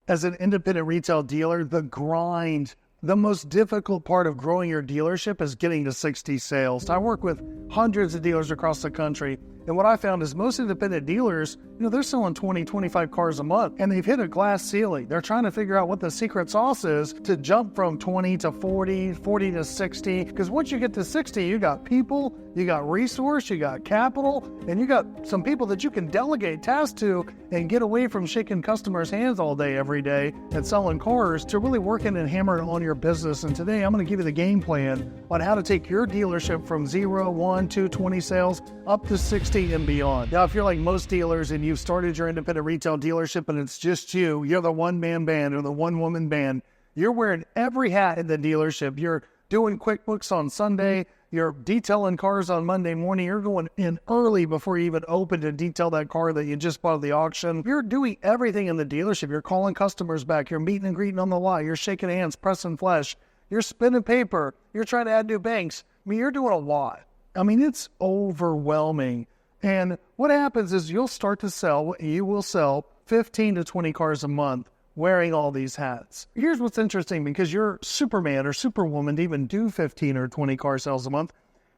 as an independent retail dealer, the grind, the most difficult part of growing your dealership is getting to 60 sales. I work with hundreds of dealers across the country, and what I found is most independent dealers, they're selling 20, 25 cars a month, and they've hit a glass ceiling. They're trying to figure out what the secret sauce is to jump from 20 to 40, 40 to 60, because once you get to 60, you got people, you got resource, you got capital, and you got some people that you can delegate tasks to and get away from shaking customers' hands all day, every day, and selling cars to really working and hammering on your business. And today I'm going to give you the game plan on how to take your dealership from 0, 1, 2, 20 sales up to 60 and beyond. Now, if you're like most dealers and you've started your independent retail dealership and it's just you're the one-man band or the one-woman band, you're wearing every hat in the dealership. You're doing QuickBooks on Sunday, you're detailing cars on Monday morning, you're going in early before you even open to detail that car that you just bought at the auction. You're doing everything in the dealership. You're calling customers back, you're meeting and greeting on the lot, you're shaking hands, pressing flesh, you're spinning paper, you're trying to add new banks. You're doing a lot. It's overwhelming. And what happens is you will sell 15 to 20 cars a month wearing all these hats. Here's what's interesting, because you're Superman or Superwoman to even do 15 or 20 car sales a month.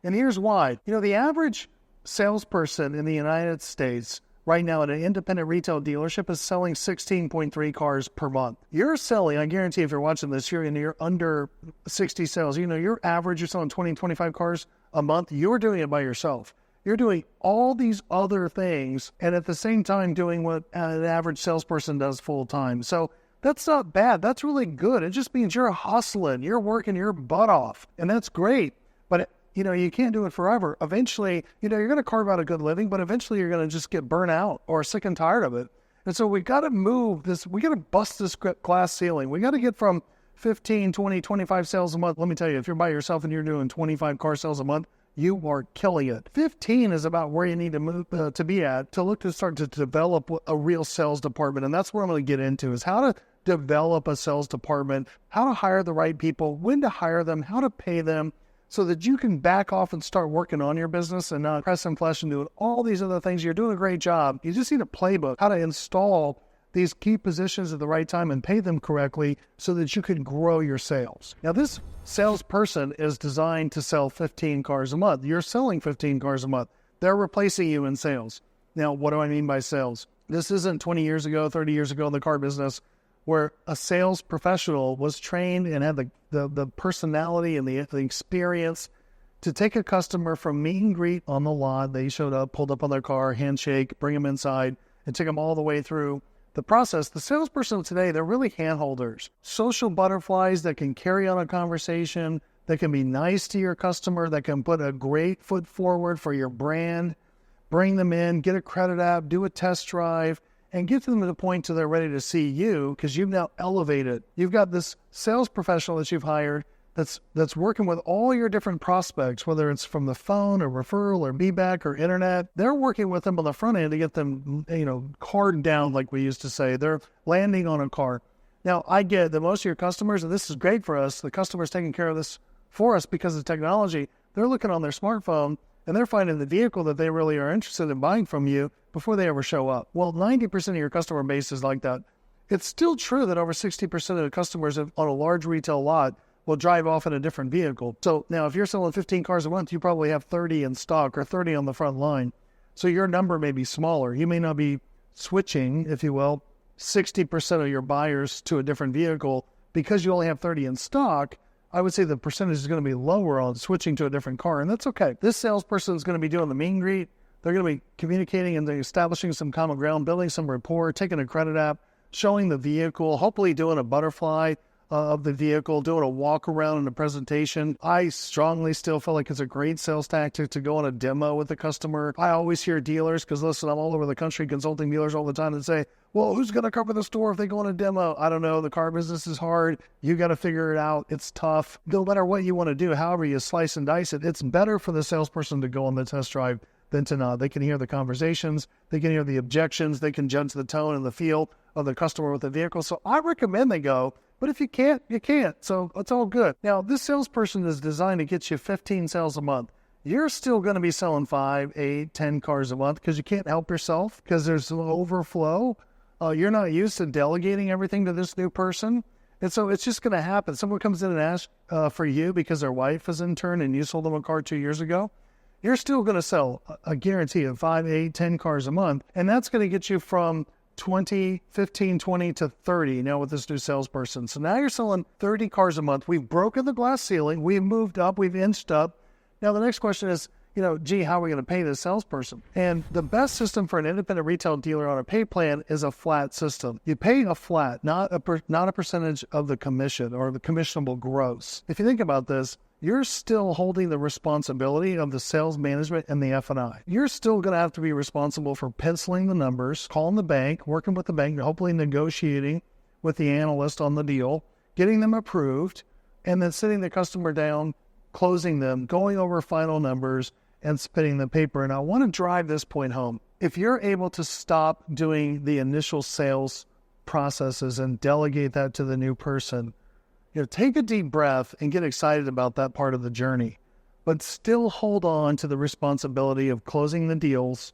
And here's why. The average salesperson in the United States right now at an independent retail dealership is selling 16.3 cars per month. You're selling, I guarantee if you're watching this, you're under 60 sales. Your average, you're selling 20, 25 cars a month. You're doing it by yourself. You're doing all these other things and at the same time doing what an average salesperson does full time. So that's not bad. That's really good. It just means you're hustling. You're working your butt off. And that's great. But, you can't do it forever. Eventually, you're going to carve out a good living, but eventually you're going to just get burnt out or sick and tired of it. And so we got to move this. We got to bust this glass ceiling. We got to get from 15, 20, 25 sales a month. Let me tell you, if you're by yourself and you're doing 25 car sales a month, you are killing it. 15 is about where you need to move to be at to look to start to develop a real sales department. And that's what I'm going to get into, is how to develop a sales department, how to hire the right people, when to hire them, how to pay them, so that you can back off and start working on your business and not pressing flesh and doing all these other things. You're doing a great job. You just need a playbook, how to install these key positions at the right time and pay them correctly so that you can grow your sales. Now, this salesperson is designed to sell 15 cars a month. You're selling 15 cars a month. They're replacing you in sales. Now, what do I mean by sales? This isn't 20 years ago, 30 years ago in the car business where a sales professional was trained and had the personality and the experience to take a customer from meet and greet on the lot. They showed up, pulled up on their car, handshake, bring them inside, and take them all the way through the process. The salesperson today, they're really handholders, social butterflies that can carry on a conversation, that can be nice to your customer, that can put a great foot forward for your brand, bring them in, get a credit app, do a test drive, and get them to the point till they're ready to see you, because you've now elevated. You've got this sales professional that you've hired that's working with all your different prospects, whether it's from the phone or referral or be-back or internet. They're working with them on the front end to get them, card down, like we used to say. They're landing on a car. Now, I get that most of your customers, and this is great for us, the customer's taking care of this for us because of technology. They're looking on their smartphone and they're finding the vehicle that they really are interested in buying from you before they ever show up. Well, 90% of your customer base is like that. It's still true that over 60% of the customers on a large retail lot will drive off in a different vehicle. So now if you're selling 15 cars a month, you probably have 30 in stock or 30 on the front line. So your number may be smaller. You may not be switching, if you will, 60% of your buyers to a different vehicle because you only have 30 in stock. I would say the percentage is going to be lower on switching to a different car, and that's okay. This salesperson is going to be doing the meet and greet. They're going to be communicating and establishing some common ground, building some rapport, taking a credit app, showing the vehicle, hopefully doing a butterfly of the vehicle, doing a walk around and a presentation. I strongly still feel like it's a great sales tactic to go on a demo with the customer. I always hear dealers, because listen, I'm all over the country consulting dealers all the time, that say, well, who's going to cover the store if they go on a demo? I don't know. The car business is hard. You got to figure it out. It's tough. No matter what you want to do, however you slice and dice it, it's better for the salesperson to go on the test drive than to not. They can hear the conversations. They can hear the objections. They can judge the tone and the feel of the customer with the vehicle. So I recommend they go. But if you can't, you can't. So it's all good. Now, this salesperson is designed to get you 15 sales a month. You're still going to be selling 5, 8, 10 cars a month because you can't help yourself, because there's an overflow You're not used to delegating everything to this new person. And so it's just going to happen. Someone comes in and asks for you because their wife is in turn and you sold them a car 2 years ago. You're still going to sell a guarantee of 5, 8, 10 cars a month. And that's going to get you from 20, 15, 20 to 30 now with this new salesperson. So now you're selling 30 cars a month. We've broken the glass ceiling. We've moved up. We've inched up. Now the next question is, gee, how are we going to pay this salesperson? And the best system for an independent retail dealer on a pay plan is a flat system. You pay a flat, not a percentage of the commission or the commissionable gross. If you think about this, you're still holding the responsibility of the sales management and the F&I. You're still going to have to be responsible for penciling the numbers, calling the bank, working with the bank, hopefully negotiating with the analyst on the deal, getting them approved, and then sitting the customer down, closing them, going over final numbers, and spinning the paper. And I want to drive this point home. If you're able to stop doing the initial sales processes and delegate that to the new person, take a deep breath and get excited about that part of the journey, but still hold on to the responsibility of closing the deals,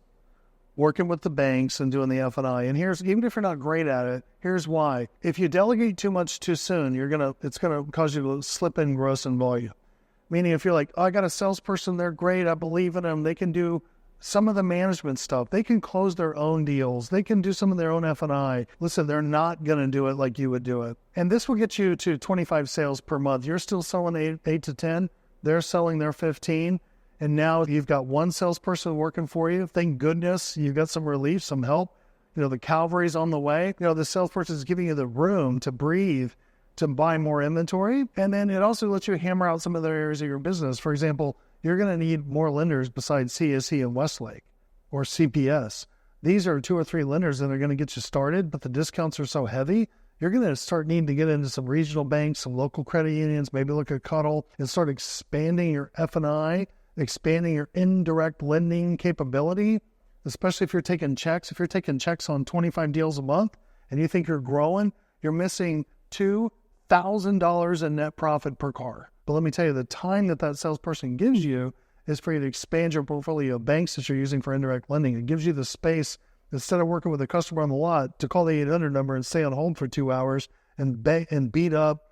working with the banks and doing the F&I. And even if you're not great at it, here's why. If you delegate too much too soon, it's going to cause you to slip in gross and volume. Meaning if you're like, I got a salesperson, they're great, I believe in them, they can do some of the management stuff. They can close their own deals. They can do some of their own F&I. Listen, they're not going to do it like you would do it. And this will get you to 25 sales per month. You're still selling 8 to 10. They're selling their 15. And now you've got one salesperson working for you. Thank goodness you've got some relief, some help. The cavalry's on the way. The salesperson is giving you the room to breathe, to buy more inventory. And then it also lets you hammer out some other areas of your business. For example, you're going to need more lenders besides CSE and Westlake or CPS. These are 2 or 3 lenders that are going to get you started, but the discounts are so heavy, you're going to start needing to get into some regional banks, some local credit unions, maybe look at Cuddle and start expanding your F&I, expanding your indirect lending capability, especially if you're taking checks. If you're taking checks on 25 deals a month and you think you're growing, you're missing $2,000 in net profit per car. But let me tell you, the time that salesperson gives you is for you to expand your portfolio of banks that you're using for indirect lending. It gives you the space, instead of working with a customer on the lot, to call the 800 number and stay on hold for 2 hours and beat up,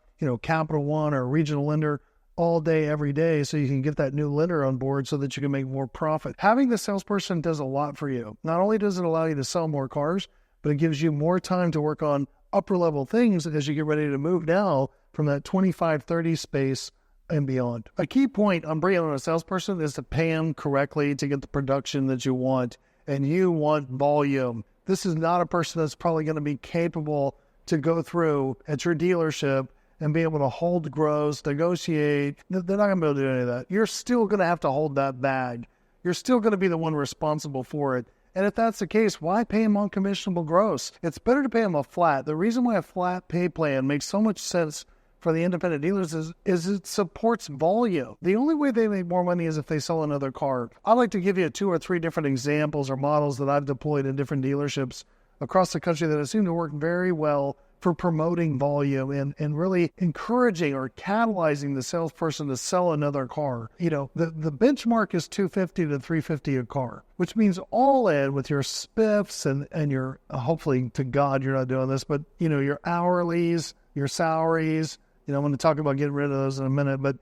Capital One or a regional lender all day, every day, so you can get that new lender on board so that you can make more profit. Having the salesperson does a lot for you. Not only does it allow you to sell more cars, but it gives you more time to work on upper level things as you get ready to move now from that 25, 30 space and beyond. A key point on bringing on a salesperson is to pay them correctly to get the production that you want, and you want volume. This is not a person that's probably going to be capable to go through at your dealership and be able to hold gross, negotiate. They're not going to be able to do any of that. You're still going to have to hold that bag. You're still going to be the one responsible for it. And if that's the case, why pay them on commissionable gross? It's better to pay them a flat. The reason why a flat pay plan makes so much sense for the independent dealers is it supports volume. The only way they make more money is if they sell another car. I'd like to give you 2 or 3 different examples or models that I've deployed in different dealerships across the country that have seemed to work very well for promoting volume and really encouraging or catalyzing the salesperson to sell another car. The benchmark is $250 to $350 a car, which means all in with your spiffs and your, hopefully to God you're not doing this, but your hourlies, your salaries. I'm going to talk about getting rid of those in a minute, but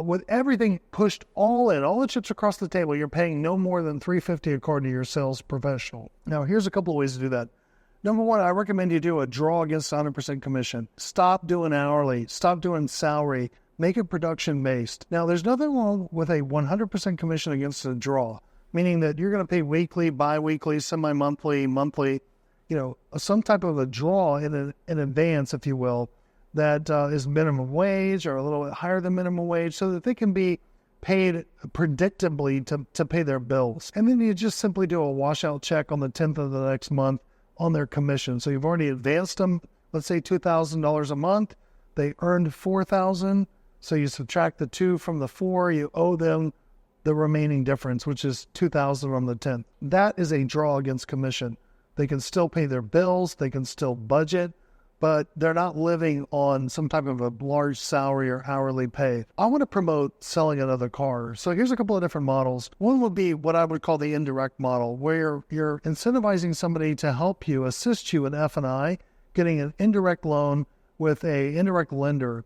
with everything pushed all in, all the chips across the table, you're paying no more than $350 a car to your sales professional. Now, here's a couple of ways to do that. Number one, I recommend you do a draw against 100% commission. Stop doing hourly. Stop doing salary. Make it production-based. Now, there's nothing wrong with a 100% commission against a draw, meaning that you're going to pay weekly, bi-weekly, semi-monthly, monthly, some type of a draw in advance, if you will, that is minimum wage or a little bit higher than minimum wage so that they can be paid predictably to pay their bills. And then you just simply do a washout check on the 10th of the next month on their commission. So you've already advanced them, let's say $2,000 a month. They earned $4,000. So you subtract the 2 from the 4, you owe them the remaining difference, which is $2,000 on the 10th. That is a draw against commission. They can still pay their bills. They can still budget. but they're not living on some type of a large salary or hourly pay. I want to promote selling another car. So here's a couple of different models. One would be what I would call the indirect model, where you're incentivizing somebody to help you, assist you in F&I, getting an indirect loan with a indirect lender.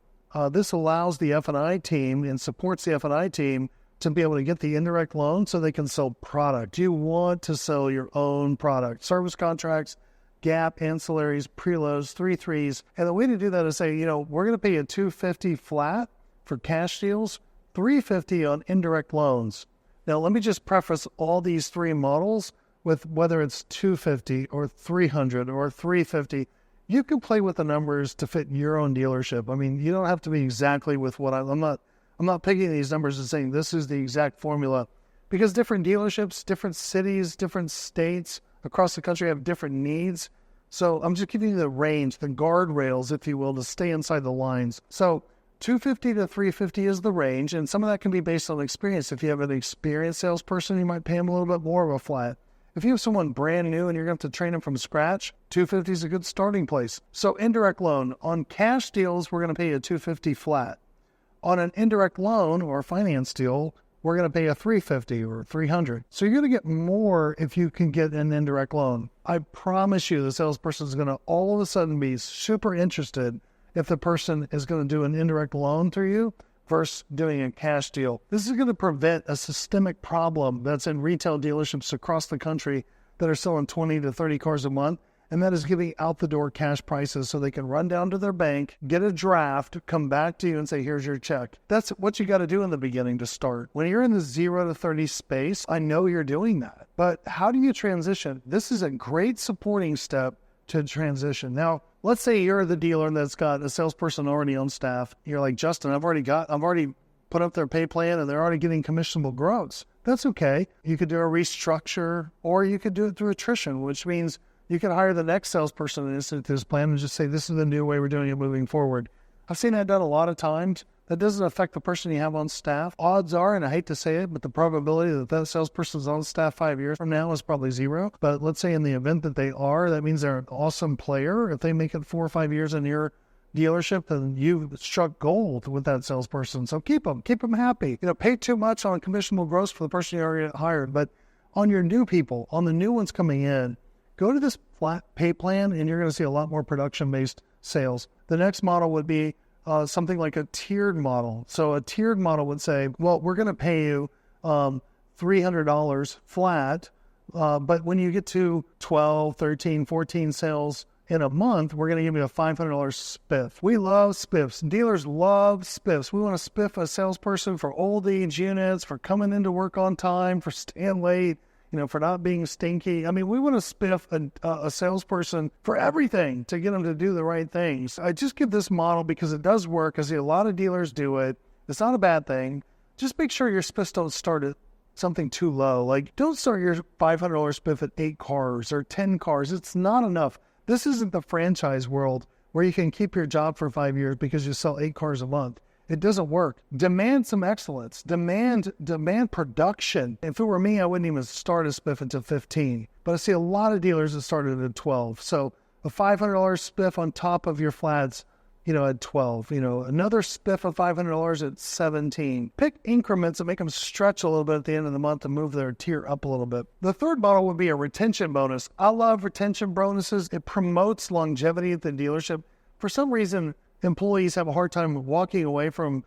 This allows the F&I team and supports the F&I team to be able to get the indirect loan so they can sell product. You want to sell your own product, service contracts, gap, ancillaries, preloads, 3-3s. And the way to do that is say, we're going to pay you $250 flat for cash deals, $350 on indirect loans. Now, let me just preface all these three models with whether it's $250 or $300 or $350. You can play with the numbers to fit your own dealership. I mean, you don't have to be exactly with what I'm not picking these numbers and saying this is the exact formula, because different dealerships, different cities, different states across the country have different needs. So I'm just giving you the range, the guardrails, if you will, to stay inside the lines. So $250 to $350 is the range, and some of that can be based on experience. If you have an experienced salesperson, you might pay them a little bit more of a flat. If you have someone brand new and you're going to have to train them from scratch, $250 is a good starting place. So indirect loan. On cash deals, we're going to pay you $250 flat. On an indirect loan or finance deal, we're going to pay a $350 or $300. So you're going to get more if you can get an indirect loan. I promise you the salesperson is going to all of a sudden be super interested if the person is going to do an indirect loan through you versus doing a cash deal. This is going to prevent a systemic problem that's in retail dealerships across the country that are selling 20 to 30 cars a month, and that is giving out the door cash prices so they can run down to their bank, get a draft, come back to you and say, here's your check. That's what you got to do in the beginning to start. When you're in the 0 to 30 space, I know you're doing that. But how do you transition? This is a great supporting step to transition. Now, let's say you're the dealer that's got a salesperson already on staff. You're like, Justin, I've already put up their pay plan and they're already getting commissionable growths. That's okay. You could do a restructure, or you could do it through attrition, which means you can hire the next salesperson and institute this plan and just say, this is the new way we're doing it moving forward. I've seen that done a lot of times. That doesn't affect the person you have on staff. Odds are, and I hate to say it, but the probability that that salesperson's on staff 5 years from now is probably 0. But let's say in the event that they are, that means they're an awesome player. If they make it 4 or 5 years in your dealership, then you've struck gold with that salesperson. So keep them happy. Pay too much on commissionable gross for the person you already hired. But on your new people, on the new ones coming in, go to this flat pay plan and you're going to see a lot more production-based sales. The next model would be something like a tiered model. So a tiered model would say, well, we're going to pay you $300 flat, but when you get to 12, 13, 14 sales in a month, we're going to give you a $500 spiff. We love spiffs. Dealers love spiffs. We want to spiff a salesperson for old age units, for coming into work on time, for staying late, for not being stinky. I mean, we want to spiff a salesperson for everything to get them to do the right things. I just give this model because it does work. I see a lot of dealers do it. It's not a bad thing. Just make sure your spiffs don't start at something too low. Like, don't start your $500 spiff at 8 cars or 10 cars. It's not enough. This isn't the franchise world where you can keep your job for 5 years because you sell 8 cars a month. It doesn't work. Demand some excellence. Demand production. If it were me, I wouldn't even start a spiff until 15. But I see a lot of dealers that started at 12. So a $500 spiff on top of your flats, at 12. Another spiff of $500 at 17. Pick increments and make them stretch a little bit at the end of the month and move their tier up a little bit. The third model would be a retention bonus. I love retention bonuses. It promotes longevity at the dealership. For some reason, employees have a hard time walking away from,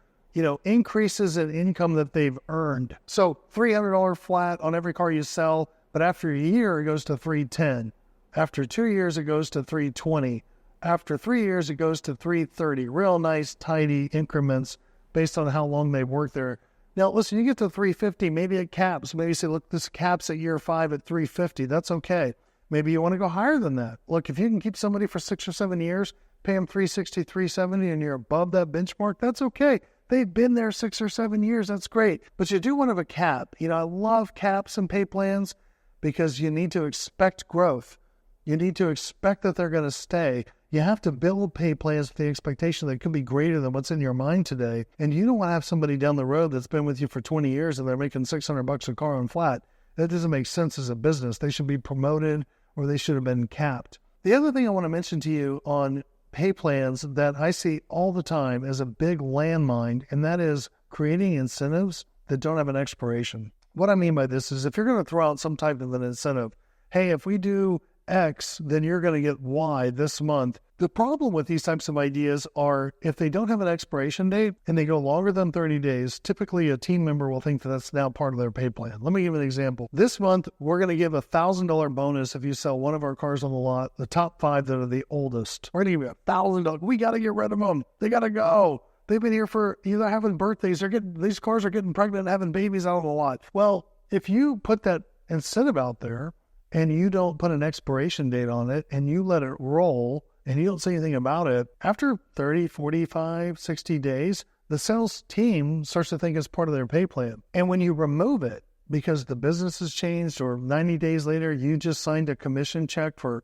increases in income that they've earned. So $300 flat on every car you sell, but after a year, it goes to $310. After 2 years, it goes to $320. After 3 years, it goes to $330. Real nice, tidy increments based on how long they've worked there. Now, listen, you get to $350, maybe it caps. Maybe you say, look, this caps at year 5 at $350. That's okay. Maybe you want to go higher than that. Look, if you can keep somebody for 6 or 7 years, pay them $360, $370, and you're above that benchmark, that's okay. They've been there 6 or 7 years. That's great. But you do want to have a cap. I love caps and pay plans because you need to expect growth. You need to expect that they're going to stay. You have to build pay plans with the expectation that it could be greater than what's in your mind today. And you don't want to have somebody down the road that's been with you for 20 years and they're making $600 a car on flat. That doesn't make sense as a business. They should be promoted or they should have been capped. The other thing I want to mention to you on pay plans that I see all the time as a big landmine, and that is creating incentives that don't have an expiration. What I mean by this is if you're going to throw out some type of an incentive, hey, if we do X, then you're going to get Y this month. The problem with these types of ideas are if they don't have an expiration date and they go longer than 30 days, typically a team member will think that that's now part of their pay plan. Let me give you an example. This month, we're going to give a $1,000 bonus if you sell one of our cars on the lot, the top 5 that are the oldest. We're going to give you $1,000. We got to get rid of them. They got to go. They've been here for either having birthdays or these cars are getting pregnant and having babies out on the lot. Well, if you put that incentive out there and you don't put an expiration date on it and you let it roll and you don't say anything about it, after 30, 45, 60 days, the sales team starts to think it's part of their pay plan. And when you remove it because the business has changed or 90 days later, you just signed a commission check for,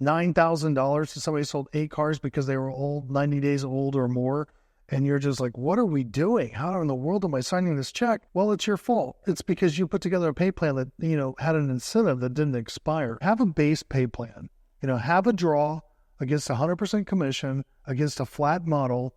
$9,000 to somebody who sold 8 cars because they were old, 90 days old or more. And you're just like, what are we doing? How in the world am I signing this check? Well, it's your fault. It's because you put together a pay plan that, had an incentive that didn't expire. Have a base pay plan. Have a draw against 100% commission, against a flat model,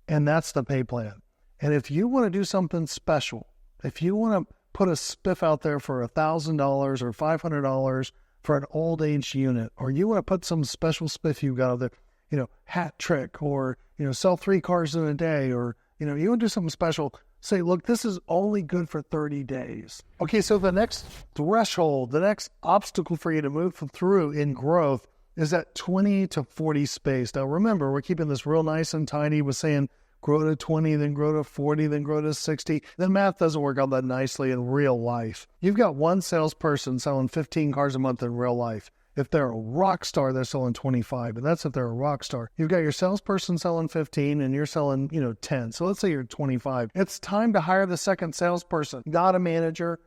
and that's the pay plan. And if you want to do something special, if you want to put a spiff out there for $1,000 or $500 for an old age unit, or you want to put some special spiff you got out there, hat trick, or, sell 3 cars in a day, or, you want to do something special, say, look, this is only good for 30 days. Okay, so the next threshold, the next obstacle for you to move through in growth is that 20 to 40 space. Now, remember, we're keeping this real nice and tidy. We're saying grow to 20, then grow to 40, then grow to 60. The math doesn't work out that nicely in real life. You've got one salesperson selling 15 cars a month in real life. If they're a rock star, they're selling 25, and that's if they're a rock star. You've got your salesperson selling 15, and you're selling, 10. So let's say you're 25. It's time to hire the second salesperson, not a manager.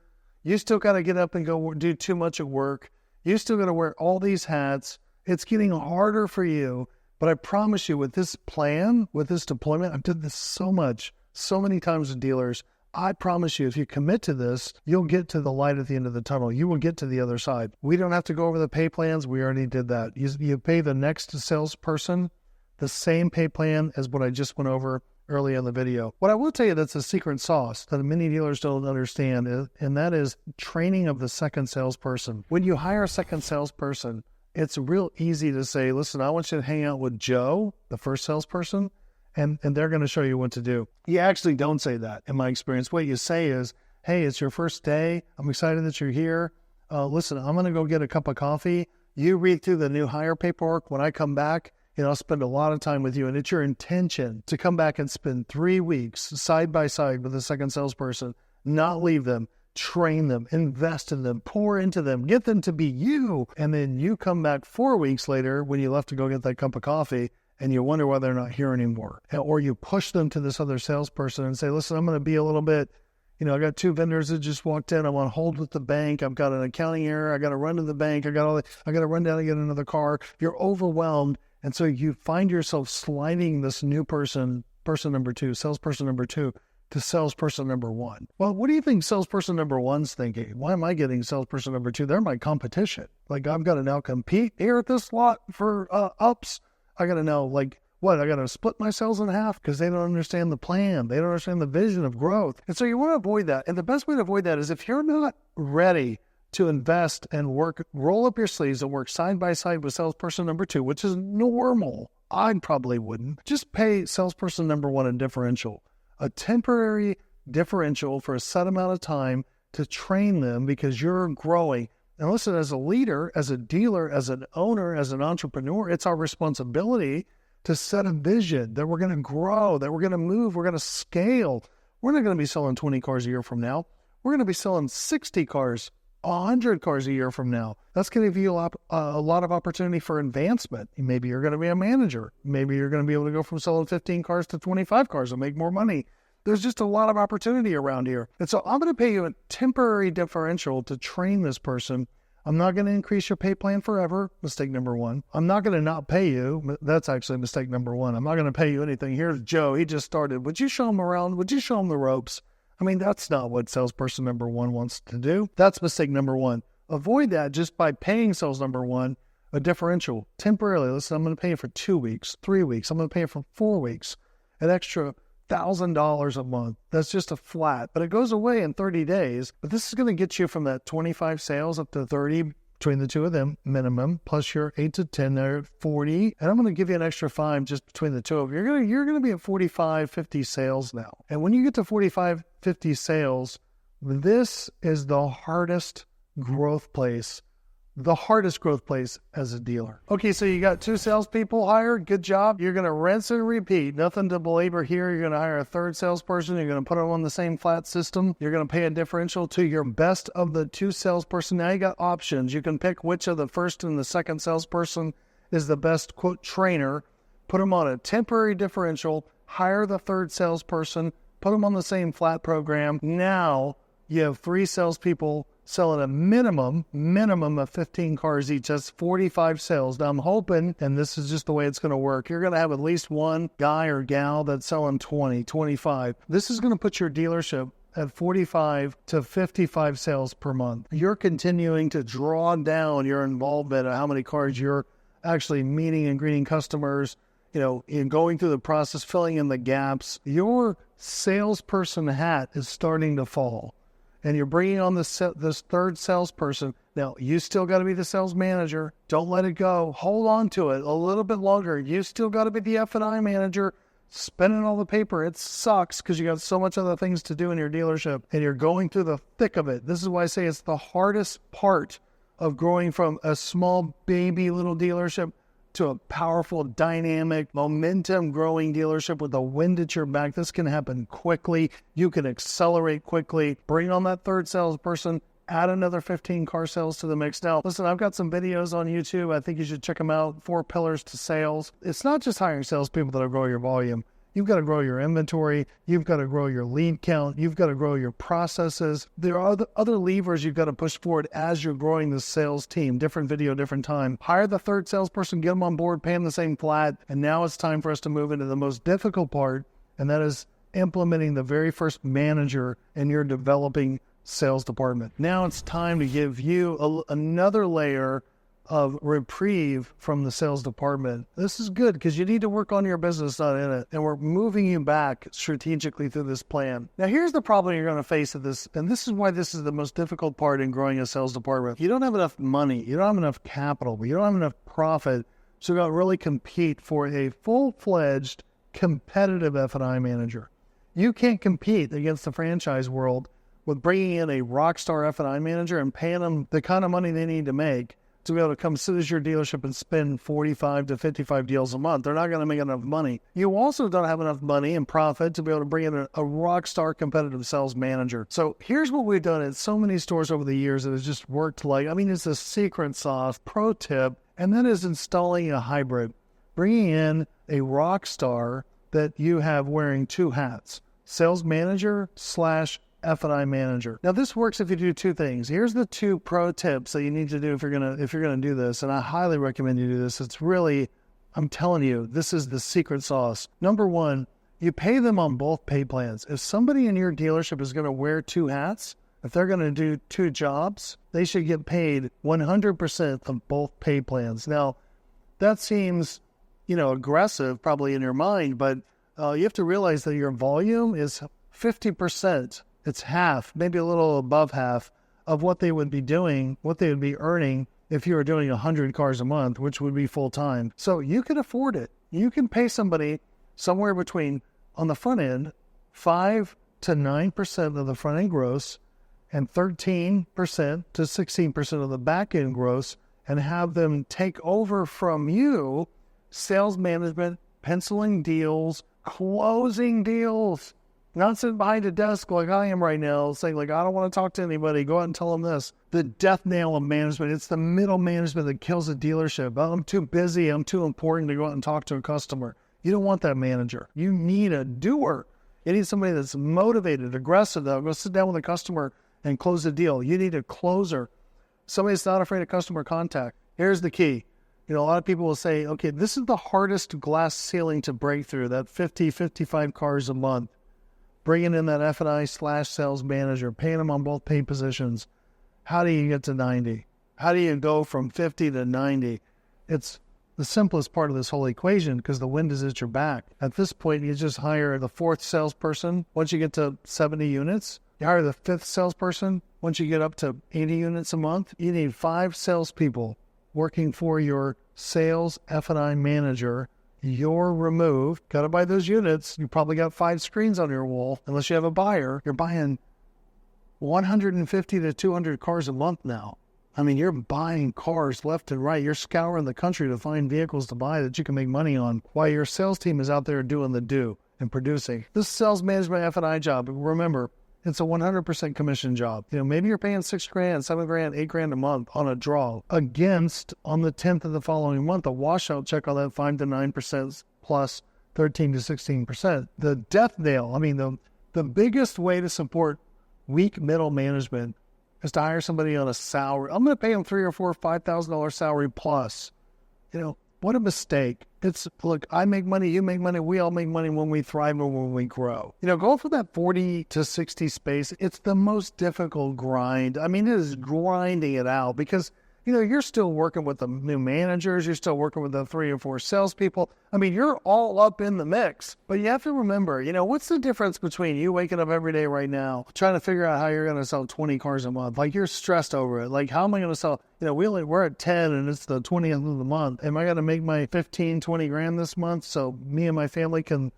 You still got to get up and go do too much of work. You still got to wear all these hats. It's getting harder for you, but I promise you with this plan, with this deployment, I've done this so many times with dealers. I promise you, if you commit to this, you'll get to the light at the end of the tunnel. You will get to the other side. We don't have to go over the pay plans. We already did that. You pay the next salesperson the same pay plan as what I just went over early in the video. What I will tell you that's a secret sauce that many dealers don't understand, and that is training of the second salesperson. When you hire a second salesperson, it's real easy to say, listen, I want you to hang out with Joe, the first salesperson, and they're going to show you what to do. You actually don't say that, in my experience. What you say is, hey, it's your first day. I'm excited that you're here. Listen, I'm going to go get a cup of coffee. You read through the new hire paperwork. When I come back, I'll spend a lot of time with you. And it's your intention to come back and spend 3 weeks side by side with the second salesperson, not leave them, train them, invest in them, pour into them, get them to be you. And then you come back 4 weeks later when you left to go get that cup of coffee, and you wonder why they're not here anymore. Or you push them to this other salesperson and say, listen, I'm going to be a little bit, I got 2 vendors that just walked in. I'm on hold with the bank. I've got an accounting error. I got to run to the bank. I got to run down and get another car. You're overwhelmed. And so you find yourself sliding this new person number 2, salesperson number 2, to salesperson number 1. Well, what do you think salesperson number 1's thinking? Why am I getting salesperson number 2? They're my competition. Like, I've got to now compete here at this lot for ups. I got to know, I got to split my sales in half because they don't understand the plan. They don't understand the vision of growth. And so you want to avoid that. And the best way to avoid that is if you're not ready to invest and work, roll up your sleeves and work side by side with salesperson number 2, which is normal. I probably wouldn't. Just pay salesperson number 1 a differential, a temporary differential for a set amount of time to train them because you're growing. And listen, as a leader, as a dealer, as an owner, as an entrepreneur, it's our responsibility to set a vision that we're going to grow, that we're going to move, we're going to scale. We're not going to be selling 20 cars a year from now. We're going to be selling 60 cars, 100 cars a year from now. That's going to give you a lot of opportunity for advancement. Maybe you're going to be a manager. Maybe you're going to be able to go from selling 15 cars to 25 cars and make more money. There's just a lot of opportunity around here. And so I'm going to pay you a temporary differential to train this person. I'm not going to increase your pay plan forever. Mistake number 1. I'm not going to not pay you. That's actually mistake number 1. I'm not going to pay you anything. Here's Joe. He just started. Would you show him around? Would you show him the ropes? I mean, that's not what salesperson number 1 wants to do. That's mistake number 1. Avoid that just by paying sales number 1 a differential temporarily. Listen, I'm going to pay you for 2 weeks, 3 weeks. I'm going to pay you for 4 weeks, an extra $1,000 a month. That's just a flat, but it goes away in 30 days. But this is going to get you from that 25 sales up to 30 between the two of them minimum, plus your 8 to 10 there, 40. And I'm going to give you an extra 5 just between the two of you. You're going to be at 45, 50 sales now. And when you get to 45, 50 sales, this is the hardest growth place as a dealer. Okay, so you got 2 salespeople hired. Good job. You're going to rinse and repeat. Nothing to belabor here. You're going to hire a third salesperson. You're going to put them on the same flat system. You're going to pay a differential to your best of the 2 salesperson. Now you got options. You can pick which of the first and the second salesperson is the best, quote, trainer. Put them on a temporary differential. Hire the third salesperson. Put them on the same flat program. Now you have 3 salespeople selling a minimum of 15 cars each. That's 45 sales. Now I'm hoping, and this is just the way it's going to work, you're going to have at least one guy or gal that's selling 20, 25. This is going to put your dealership at 45 to 55 sales per month. You're continuing to draw down your involvement of how many cars you're actually meeting and greeting customers, in going through the process, filling in the gaps. Your salesperson hat is starting to fall. And you're bringing on this third salesperson. Now, you still got to be the sales manager. Don't let it go. Hold on to it a little bit longer. You still got to be the F&I manager, spending all the paper. It sucks because you got so much other things to do in your dealership, and you're going through the thick of it. This is why I say it's the hardest part of growing from a small baby little dealership to a powerful, dynamic, momentum-growing dealership with the wind at your back. This can happen quickly. You can accelerate quickly. Bring on that third salesperson. Add another 15 car sales to the mix. Now, listen, I've got some videos on YouTube. I think you should check them out. 4 pillars to sales. It's not just hiring salespeople that'll grow your volume. You've got to grow your inventory. You've got to grow your lead count. You've got to grow your processes. There are other levers you've got to push forward as you're growing the sales team. Different video, different time. Hire the third salesperson, get them on board, pay them the same flat. And now it's time for us to move into the most difficult part, and that is implementing the very first manager in your developing sales department. Now it's time to give you another layer of reprieve from the sales department. This is good because you need to work on your business, not in it. And we're moving you back strategically through this plan. Now, here's the problem you're going to face at this, and this is why this is the most difficult part in growing a sales department. You don't have enough money. You don't have enough capital. But you don't have enough profit. So you've got to really compete for a full-fledged competitive F&I manager. You can't compete against the franchise world with bringing in a rock star F&I manager and paying them the kind of money they need to make to be able to come sit as your dealership and spend 45 to 55 deals a month. They're not going to make enough money. You also don't have enough money and profit to be able to bring in a rock star competitive sales manager. So here's what we've done at so many stores over the years that has just worked it's a secret sauce, pro tip, and that is installing a hybrid, bringing in a rock star that you have wearing 2 hats, sales manager / F&I manager. Now this works if you do 2 things. Here's the 2 pro tips that you need to do if you're gonna do this, and I highly recommend you do this. It's really, I'm telling you, this is the secret sauce. Number 1, you pay them on both pay plans. If somebody in your dealership is going to wear 2 hats, if they're going to do 2 jobs, they should get paid 100% of both pay plans. Now, that seems, aggressive probably in your mind, but you have to realize that your volume is 50%. It's half, maybe a little above half of what they would be doing, what they would be earning if you were doing 100 cars a month, which would be full time. So you can afford it. You can pay somebody somewhere between, on the front end, 5 to 9% of the front end gross and 13% to 16% of the back end gross, and have them take over from you sales management, penciling deals, closing deals. Not sitting behind a desk like I am right now, saying I don't want to talk to anybody. Go out and tell them this. The death nail of management. It's the middle management that kills a dealership. I'm too busy. I'm too important to go out and talk to a customer. You don't want that manager. You need a doer. You need somebody that's motivated, aggressive, that'll go sit down with a customer and close the deal. You need a closer. Somebody that's not afraid of customer contact. Here's the key. A lot of people will say, okay, this is the hardest glass ceiling to break through, that 50, 55 cars a month. Bringing in that F&I / sales manager, paying them on both pay positions. How do you get to 90? How do you go from 50 to 90? It's the simplest part of this whole equation because the wind is at your back. At this point, you just hire the 4th salesperson. Once you get to 70 units, you hire the 5th salesperson. Once you get up to 80 units a month, you need 5 salespeople working for your sales F&I manager. You're removed. Got to buy those units. You probably got 5 screens on your wall. Unless you have a buyer, you're buying 150 to 200 cars a month now. I mean, you're buying cars left and right. You're scouring the country to find vehicles to buy that you can make money on while your sales team is out there doing the do and producing. This sales management F&I job, remember, it's a 100% commission job. Maybe you're paying $6,000, $7,000, $8,000 a month on a draw against, on the 10th of the following month, a washout check on that 5 to 9% plus 13 to 16%. The death nail, the biggest way to support weak middle management is to hire somebody on a salary. I'm going to pay them $3,000 or $4,000, $5,000 salary plus. What a mistake. It's, look, I make money, you make money, we all make money when we thrive and when we grow. Go for that 40 to 60 space. It's the most difficult grind. It is grinding it out because, you're still working with the new managers. You're still working with the 3 or 4 salespeople. You're all up in the mix. But you have to remember, what's the difference between you waking up every day right now, trying to figure out how you're going to sell 20 cars a month? Like, you're stressed over it. Like, how am I going to sell? We're at 10 and it's the 20th of the month. Am I going to make my 15, 20 grand this month so me and my family can,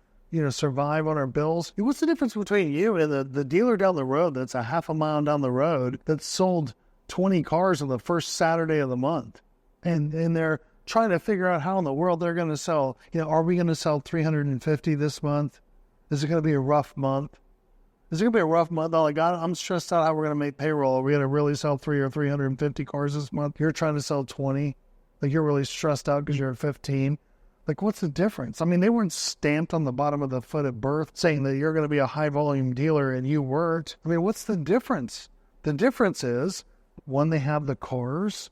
survive on our bills? What's the difference between you and the dealer down the road that's a half a mile down the road that sold 20 cars on the first Saturday of the month? And they're trying to figure out how in the world they're going to sell. Are we going to sell 350 this month? Is it going to be a rough month? Is it going to be a rough month? Oh my God, I'm stressed out how we're going to make payroll. Are we going to really sell 350 cars this month? You're trying to sell 20. Like, you're really stressed out because you're at 15. Like, what's the difference? They weren't stamped on the bottom of the foot at birth saying that you're going to be a high volume dealer and you weren't. What's the difference? The difference is, one, they have the cars,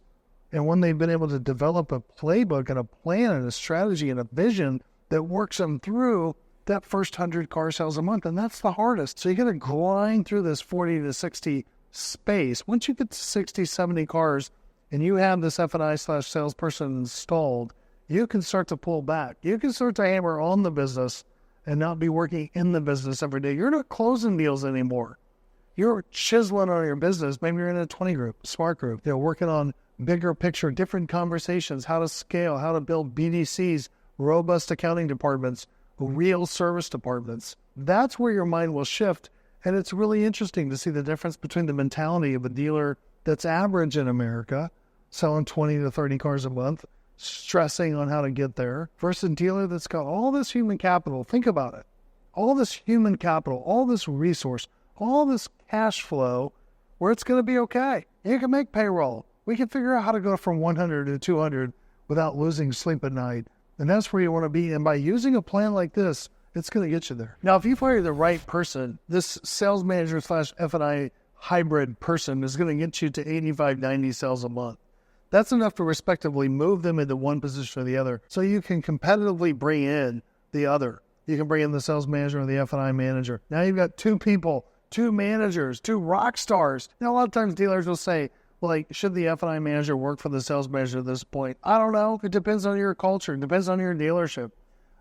and when they've been able to develop a playbook and a plan and a strategy and a vision that works them through that first 100 car sales a month. And that's the hardest. So you got to grind through this 40 to 60 space. Once you get to 60, 70 cars and you have this F&I/salesperson installed, you can start to pull back. You can start to hammer on the business and not be working in the business every day. You're not closing deals anymore. You're chiseling on your business. Maybe you're in a 20 group, smart group. Working on bigger picture, different conversations, how to scale, how to build BDCs, robust accounting departments, real service departments. That's where your mind will shift. And it's really interesting to see the difference between the mentality of a dealer that's average in America, selling 20 to 30 cars a month, stressing on how to get there, versus a dealer that's got all this human capital. Think about it. All this human capital, all this resource, all this cash flow, where it's going to be okay. You can make payroll. We can figure out how to go from 100 to 200 without losing sleep at night. And that's where you want to be. And by using a plan like this, it's going to get you there. Now, if you hire the right person, this sales manager / F&I hybrid person is going to get you to 85, 90 sales a month. That's enough to respectively move them into one position or the other. So you can competitively bring in the other. You can bring in the sales manager or the F&I manager. Now you've got 2 people, 2 managers, 2 rock stars. Now, a lot of times dealers will say, well, like, should the F&I manager work for the sales manager at this point? I don't know. It depends on your culture. It depends on your dealership.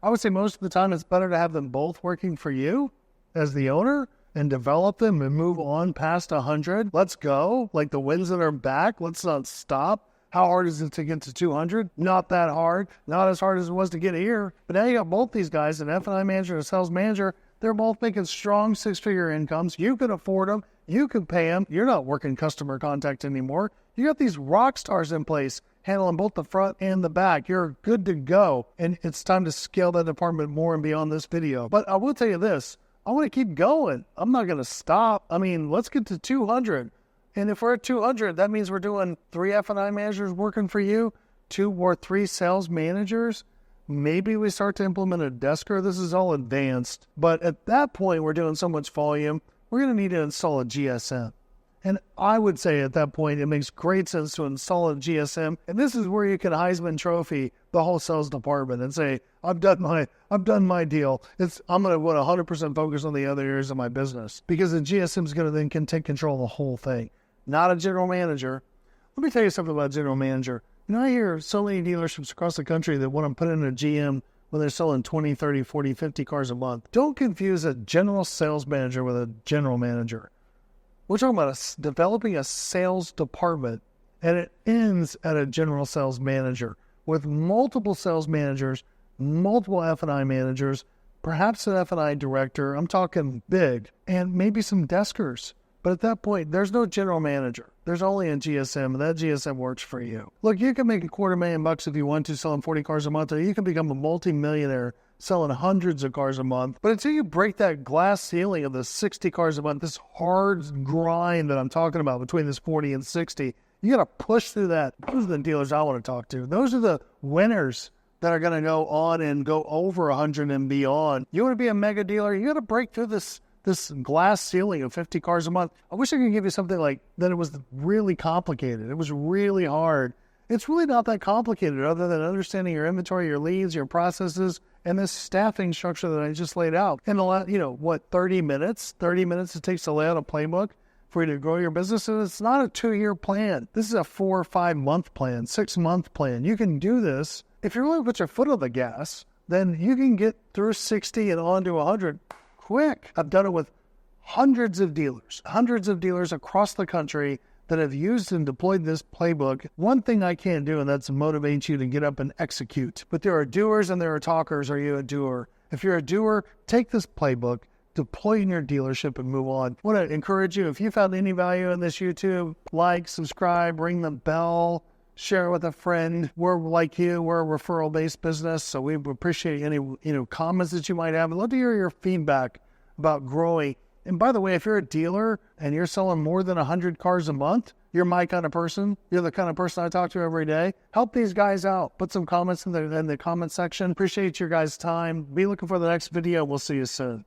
I would say most of the time it's better to have them both working for you as the owner and develop them and move on past 100. Let's go. Like, the winds that are back. Let's not stop. How hard is it to get to 200? Not that hard. Not as hard as it was to get here. But now you got both these guys, an F&I manager and a sales manager. They're both making strong 6-figure incomes. You can afford them. You can pay them. You're not working customer contact anymore. You got these rock stars in place handling both the front and the back. You're good to go. And it's time to scale that department more and beyond this video. But I will tell you this. I want to keep going. I'm not going to stop. Let's get to 200. And if we're at 200, that means we're doing 3 F&I managers working for you, 2 or 3 sales managers. Maybe we start to implement a desker. This is all advanced. But at that point, we're doing so much volume, we're going to need to install a GSM. And I would say at that point, it makes great sense to install a GSM. And this is where you can Heisman Trophy the whole sales department and say, I've done my deal. I'm going to 100% focus on the other areas of my business, because the GSM is going to then take control of the whole thing. Not a general manager. Let me tell you something about a general manager. I hear so many dealerships across the country that want to put in a GM when they're selling 20, 30, 40, 50 cars a month. Don't confuse a general sales manager with a general manager. We're talking about developing a sales department, and it ends at a general sales manager with multiple sales managers, multiple F&I managers, perhaps an F&I director. I'm talking big, and maybe some deskers. But at that point, there's no general manager. There's only a GSM, and that GSM works for you. Look, you can make $250,000 if you want to, selling 40 cars a month, or you can become a multi-millionaire selling hundreds of cars a month. But until you break that glass ceiling of the 60 cars a month, this hard grind that I'm talking about between this 40 and 60, you got to push through that. Those are the dealers I want to talk to. Those are the winners that are going to go on and go over 100 and beyond. You want to be a mega dealer, you got to break through this glass ceiling of 50 cars a month. I wish I could give you something like that. It was really complicated. It was really hard. It's really not that complicated other than understanding your inventory, your leads, your processes, and this staffing structure that I just laid out. And 30 minutes? 30 minutes it takes to lay out a playbook for you to grow your business. And it's not a 2-year plan. This is a 4 or 5 month plan, 6-month plan. You can do this. If you really put your foot on the gas, then you can get through 60 and on to 100 quick. I've done it with hundreds of dealers across the country that have used and deployed this playbook. One thing I can't do, and that's motivate you to get up and execute. But there are doers and there are talkers. Are you a doer? If you're a doer, take this playbook, deploy in your dealership, and move on. I want to encourage you, if you found any value in this YouTube, like, subscribe, ring the bell, share it with a friend. We're like you, we're a referral-based business, so we appreciate any comments that you might have. I'd love to hear your feedback about growing. And by the way, if you're a dealer and you're selling more than 100 cars a month, you're my kind of person. You're the kind of person I talk to every day. Help these guys out. Put some comments in the comment section. Appreciate your guys' time. Be looking for the next video. We'll see you soon.